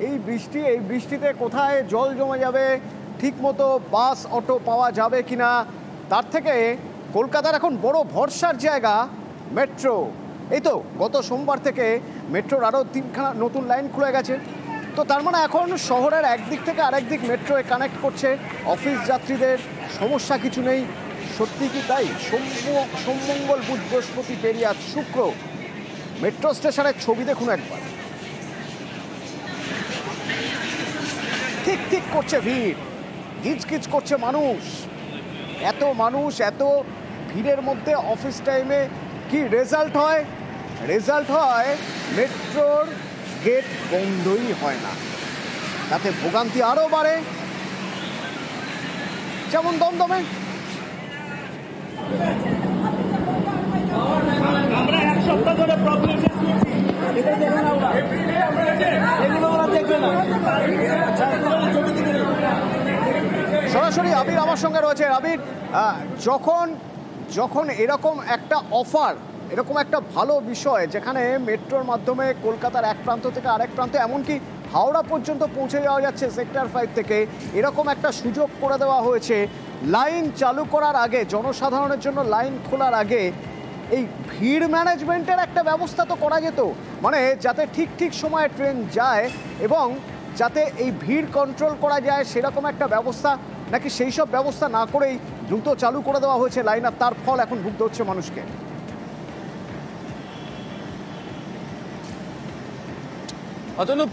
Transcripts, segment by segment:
এই বৃষ্টিতে কোথায় জল জমে যাবে, ঠিকমতো বাস অটো পাওয়া যাবে কিনা, তার থেকে কলকাতার এখন বড় ভরসার জায়গা মেট্রো। এই তো গত সোমবার থেকে মেট্রোর আরও 3খানা নতুন লাইন খুলে গেছে। তো তার মানে এখন শহরের একদিক থেকে আরেক দিক মেট্রো কানেক্ট করছে, অফিস যাত্রীদের সমস্যা কিছু নেই। সত্যি কি তাই? সোমমঙ্গল বুধ বৃহস্পতি পেরিয়ে আজ শুক্র, মেট্রো স্টেশনের ছবি দেখুন একবার। ঠিক ঠিক করছে ভিড়, গিজগিজ করছে মানুষ। এত মানুষ, এত ভিড়ের মধ্যে অফিস টাইমে কি রেজাল্ট হয়? রেজাল্ট হয় মেট্রোর গেট বন্ধই হয় না, তাতে ভোগান্তি আরও বাড়ে। যেমন দমদমে আমরা এক সপ্তাহ ধরে প্রবলেম ফেস করছি, এটা দেখে না ওরা, এগুলো ওরা দেখবে না। সরাসরি আবির আমার সঙ্গে রয়েছে। আবির, যখন এরকম একটা অফার, এরকম একটা ভালো বিষয় যেখানে মেট্রোর মাধ্যমে কলকাতার এক প্রান্ত থেকে আরেক প্রান্ত, এমনকি হাওড়া পর্যন্ত পৌঁছে যাওয়া যাচ্ছে সেক্টর 5 থেকে, এরকম একটা সুযোগ করে দেওয়া হয়েছে। লাইন চালু করার আগে, জনসাধারণের জন্য লাইন খোলার আগে এই ভিড় ম্যানেজমেন্টের একটা ব্যবস্থা তো করা যেত, মানে যাতে ঠিক সময়ে ট্রেন যায় এবং যাতে এই ভিড় কন্ট্রোল করা যায় সেরকম একটা ব্যবস্থা, নাকি সেই সব ব্যবস্থা না করেই দ্রুত চালু করে দেওয়া হয়েছে লাইন, আর তার ফল এখন ভুগতে হচ্ছে মানুষকে? অতনু,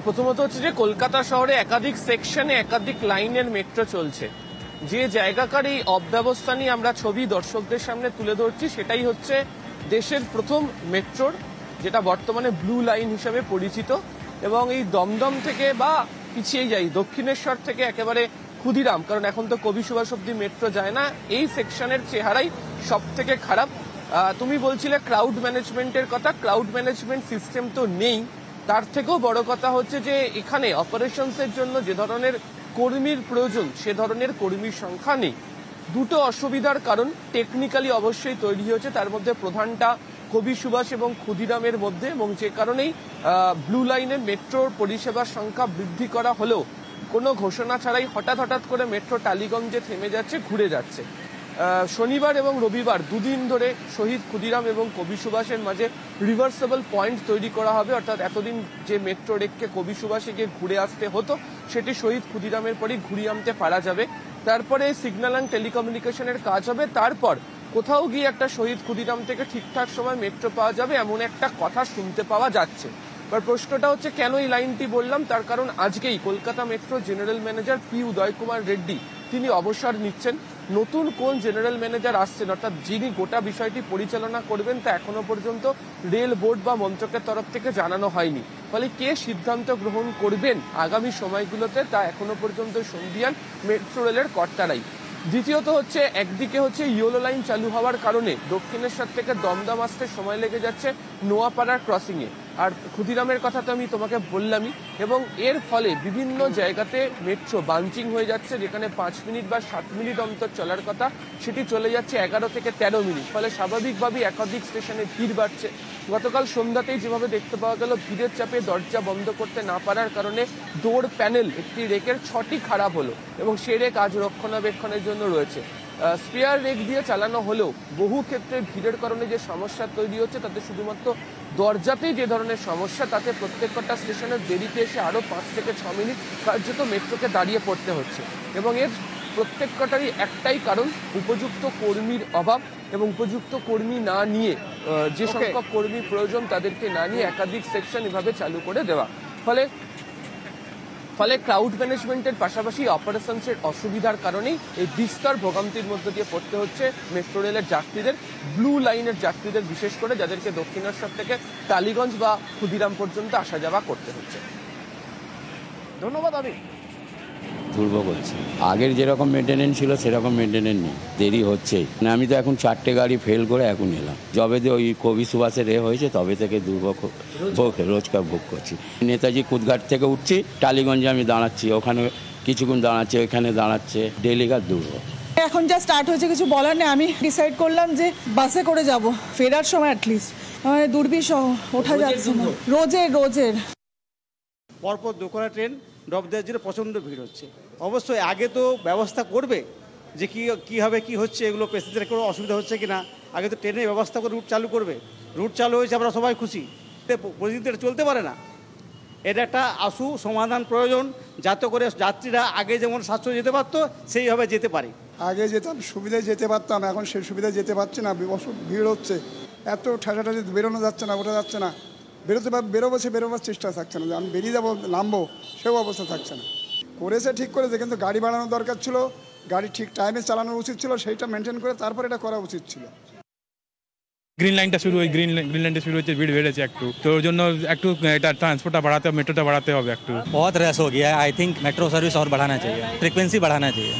প্রথমত হচ্ছে যে কলকাতা শহরে একাধিক সেকশনে একাধিক লাইনের মেট্রো চলছে। যে জায়গাকার এই অব্যবস্থা নিয়ে আমরা ছবি দর্শকদের সামনে তুলে ধরছি, সেটাই হচ্ছে দেশের প্রথম মেট্রোর, যেটা বর্তমানে ব্লু লাইন হিসেবে পরিচিত। এবং এই দমদম থেকে বা পিছিয়ে যাই দক্ষিণেশ্বর থেকে একেবারে ক্ষুদিরাম, কারণ এখন তো কবি সুভাষ অব্দি মেট্রো যায় না, এই সেকশনের চেহারাই সব থেকে খারাপ। তুমি বলছিলে ক্রাউড ম্যানেজমেন্টের কথা, ক্রাউড ম্যানেজমেন্ট সিস্টেম তো নেই। তার থেকেও বড় কথা হচ্ছে যে এখানে অপারেশনসের জন্য যে ধরনের কর্মীর প্রয়োজন সে ধরনের কর্মীর সংখ্যা নেই। দুটো অসুবিধার কারণ টেকনিক্যালি অবশ্যই তৈরি হয়েছে, তার মধ্যে প্রধানটা কবি সুভাষ এবং ক্ষুদিরামের মধ্যে, এবং যে কারণেই ব্লু লাইনের মেট্রোর পরিষেবার সংখ্যা বৃদ্ধি করা হলেও কোনো ঘোষণা ছাড়াই হঠাৎ করে মেট্রো টালিগঞ্জে থেমে যাচ্ছে, ঘুরে যাচ্ছে। শনিবার এবং রবিবার দুদিন ধরে শহীদ ক্ষুদিরাম এবং কবি সুভাষের মাঝে রিভার্সেবল পয়েন্ট তৈরি করা হবে, অর্থাৎ এতদিন যে মেট্রো রেখে কবি সুভাষে গিয়ে ঘুরে আসতে হতো সেটি শহীদ ক্ষুদিরামের পরই ঘুরিয়ে আনতে পারা যাবে। তারপরে সিগন্যাল অ্যান্ড টেলিকমিউনিকেশনের কাজ হবে, তারপর কোথাও গিয়ে একটা শহীদ ক্ষুদিরাম থেকে ঠিকঠাক সময় মেট্রো পাওয়া যাবে এমন একটা কথা শুনতে পাওয়া যাচ্ছে। এবার প্রশ্নটা হচ্ছে কেন এই লাইনটি বললাম, তার কারণ আজকেই Kolkata metro general manager P Uday Kumar Reddy তিনি অবসর নিচ্ছেন। নতুন কোন জেনারেল ম্যানেজার আসছেন, অর্থাৎ যিনি গোটা বিষয়টি পরিচালনা করবেন, তা এখনো পর্যন্ত রেল বোর্ড বা মন্ত্রকের তরফ থেকে জানানো হয়নি। ফলে কে সিদ্ধান্ত গ্রহণ করবেন আগামী সময়গুলোতে তা এখনো পর্যন্ত সন্ধিয়ান মেট্রো রেলের কর্তারাই। দ্বিতীয়ত হচ্ছে, একদিকে হচ্ছে ইয়েলো লাইন চালু হওয়ার কারণে দক্ষিণেশ্বর থেকে দমদম আসতে সময় লেগে যাচ্ছে নোয়াপাড়ার ক্রসিংয়ে, আর ক্ষুদিরামের কথা তো আমি তোমাকে বললামই। এবং এর ফলে বিভিন্ন জায়গাতে মেট্রো বাঞ্চিং হয়ে যাচ্ছে, যেখানে 5 মিনিট বা 7 মিনিট অন্তর চলার কথা সেটি চলে যাচ্ছে 11 থেকে 13 মিনিট। ফলে স্বাভাবিকভাবেই একাধিক স্টেশনে ভিড় বাড়ছে। গতকাল সন্ধ্যাতেই যেভাবে দেখতে পাওয়া গেল, ভিড়ের চাপে দরজা বন্ধ করতে না পারার কারণে ডোর প্যানেল একটি রেকের 6টি খারাপ হলো এবং সে রেক আজ রক্ষণাবেক্ষণের জন্য রয়েছে। স্পেয়ার রেক দিয়ে চালানো হলেও বহু ক্ষেত্রে ভিড়ের কারণে যে সমস্যা তৈরি হচ্ছে তাতে শুধুমাত্র দরজাতেই যে ধরনের সমস্যা, তাতে প্রত্যেকটা স্টেশনের দেরিতে এসে আরও 5 থেকে 6 মিনিট কার্যত মেট্রোকে দাঁড়িয়ে পড়তে হচ্ছে। এবং এর প্রত্যেকটারই একটাই কারণ, উপযুক্ত কর্মীর অভাব এবং উপযুক্ত কর্মী না নিয়ে, যে সংখ্যক কর্মীর প্রয়োজন তাদেরকে না নিয়ে একাধিক সেকশন এভাবে চালু করে দেওয়া। ফলে ক্রাউড ম্যানেজমেন্টের পাশাপাশি অপারেশনসের অসুবিধার কারণেই এই বিস্তর ভোগান্তির মধ্যে দিয়ে পড়তে হচ্ছে মেট্রো রেলের যাত্রীদের, ব্লু লাইনের যাত্রীদের বিশেষ করে, যাদেরকে দক্ষিণেশ্বর থেকে টালিগঞ্জ বা ক্ষুদিরাম পর্যন্ত আসা যাওয়া করতে হচ্ছে। ধন্যবাদ। আমি দুর্ভোগ হচ্ছে, আগের যেরকম মেনটেনেন্স ছিল সেরকম মেনটেনেন্স নেই, দেরি হচ্ছেই। আমি তো এখন 4টে গাড়ি ফেল করে এখন এলাম, যবে দিয়ে ওই কবি সুভাষের হয়েছে তবে থেকে দুর্ভোগ রোজকার ভোগ করছি। নেতাজি কুদঘাট থেকে উঠছি, টালিগঞ্জে আমি দাঁড়াচ্ছি, ওখানে কিছুক্ষণ দাঁড়াচ্ছে, ওইখানে দাঁড়াচ্ছে, ডেলিকার দুর্ভোগ। এখন যা স্টার্ট হয়েছে কিছু বলার নেই। আমি ডিসাইড করলাম যে বাসে করে যাব, ফেরার সময় অ্যাটলিস্ট দুর্বিষহ ওঠা যাচ্ছে না, রোজের। পরপর দুখানা ট্রেন ড্রপ দেওয়ার জন্য প্রচণ্ড ভিড় হচ্ছে। অবশ্যই আগে তো ব্যবস্থা করবে যে কী হবে কী হচ্ছে, এগুলো প্যাসেঞ্জারের কোনো অসুবিধা হচ্ছে কি না, আগে তো ট্রেনের ব্যবস্থা করে রুট চালু করবে। রুট চালু হয়েছে, আমরা সবাই খুশি, প্রতিদিন তো এটা চলতে পারে না। এটা একটা আশু সমাধান প্রয়োজন, যাতে করে যাত্রীরা আগে যেমন সাশ্রয় যেতে পারতো সেইভাবে যেতে পারে। আগে যেতাম সুবিধায় যেতে পারতাম, এখন সেই সুবিধায় যেতে পারছি না, ভিড় হচ্ছে, এত ঠাসাঠাসি বেরোনো যাচ্ছে না, ওঠা যাচ্ছে না, বেরোবার চেষ্টা থাকছে না, যে আমি বেরিয়ে যাবো নামবো সেও অবস্থা থাকছে না। করেছে ঠিক করেছে, কিন্তু গাড়ি বাড়ানোর দরকার ছিল, গাড়ি ঠিক টাইমে চালানো উচিত ছিল, সেইটা মেনটেন করে তারপর এটা করা উচিত ছিল। গ্রিন লাইনটা শুরু হয়, গ্রিন লাইনটা শুরু হচ্ছে, ভিড় বেড়েছে একটু, তো ওর জন্য একটু এটা ট্রান্সপোর্টটা বাড়াতে হবে, মেট্রোটা বাড়াতে হবে একটু। बहुत रश हो गया है। आई थिंक मेट्रो सर्विस और बढ़ाना चाहिए, फ्रिक्वेंसी बढ़ाना चाहिए।